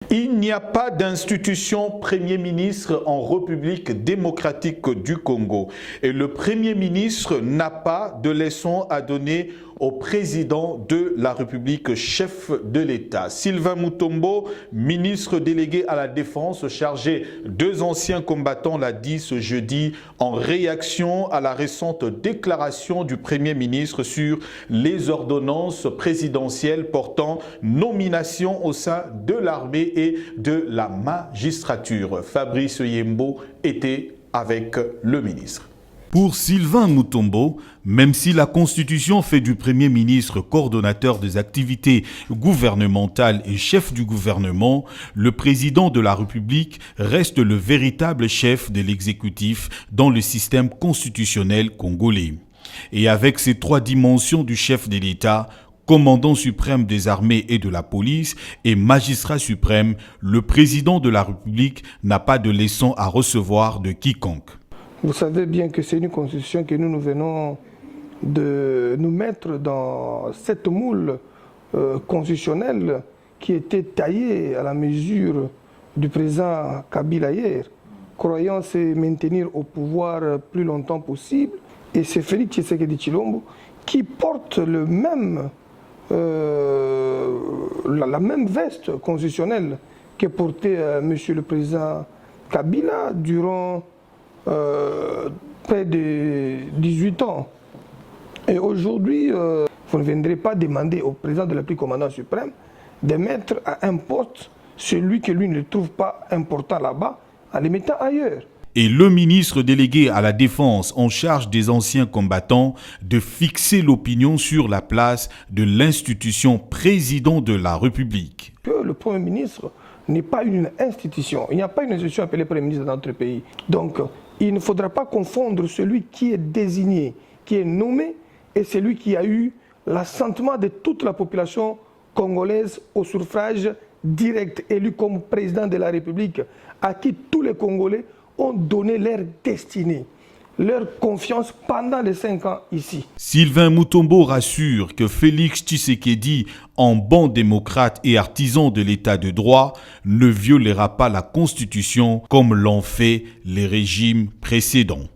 Il n'y a pas d'institution Premier ministre en République démocratique du Congo et le Premier ministre n'a pas de leçon à donner au président de la République, chef de l'État. Sylvain Mutombo, ministre délégué à la Défense, chargé deux anciens combattants, l'a dit ce jeudi en réaction à la récente déclaration du Premier ministre sur les ordonnances présidentielles portant nomination au sein de l'armée et de la magistrature. Fabrice Yembo était avec le ministre. Pour Sylvain Mutombo, même si la Constitution fait du Premier ministre coordonnateur des activités gouvernementales et chef du gouvernement, le président de la République reste le véritable chef de l'exécutif dans le système constitutionnel congolais. Et avec ces trois dimensions du chef de l'État, commandant suprême des armées et de la police et magistrat suprême, le président de la République n'a pas de leçon à recevoir de quiconque. Vous savez bien que c'est une constitution que nous venons de nous mettre dans cette moule constitutionnelle qui était taillée à la mesure du président Kabila hier, croyant se maintenir au pouvoir plus longtemps possible. Et c'est Félix Tshisekedi Tshilombo qui porte le même, la même veste constitutionnelle que portait monsieur le président Kabila durant près de 18 ans. Et aujourd'hui, vous ne viendrez pas demander au président de la République, commandant suprême, de mettre à un poste celui que lui ne trouve pas important là-bas, en les mettant ailleurs. Et le ministre délégué à la Défense en charge des anciens combattants de fixer l'opinion sur la place de l'institution président de la République. Que le Premier ministre n'est pas une institution. Il n'y a pas une institution appelée Premier ministre dans notre pays. Donc, il ne faudra pas confondre celui qui est désigné, qui est nommé, et celui qui a eu l'assentiment de toute la population congolaise au suffrage direct, élu comme président de la République, à qui tous les Congolais ont donné leur destinée, leur confiance pendant les 5 ans ici. Sylvain Mutombo rassure que Félix Tshisekedi, en bon démocrate et artisan de l'état de droit, ne violera pas la Constitution comme l'ont fait les régimes précédents.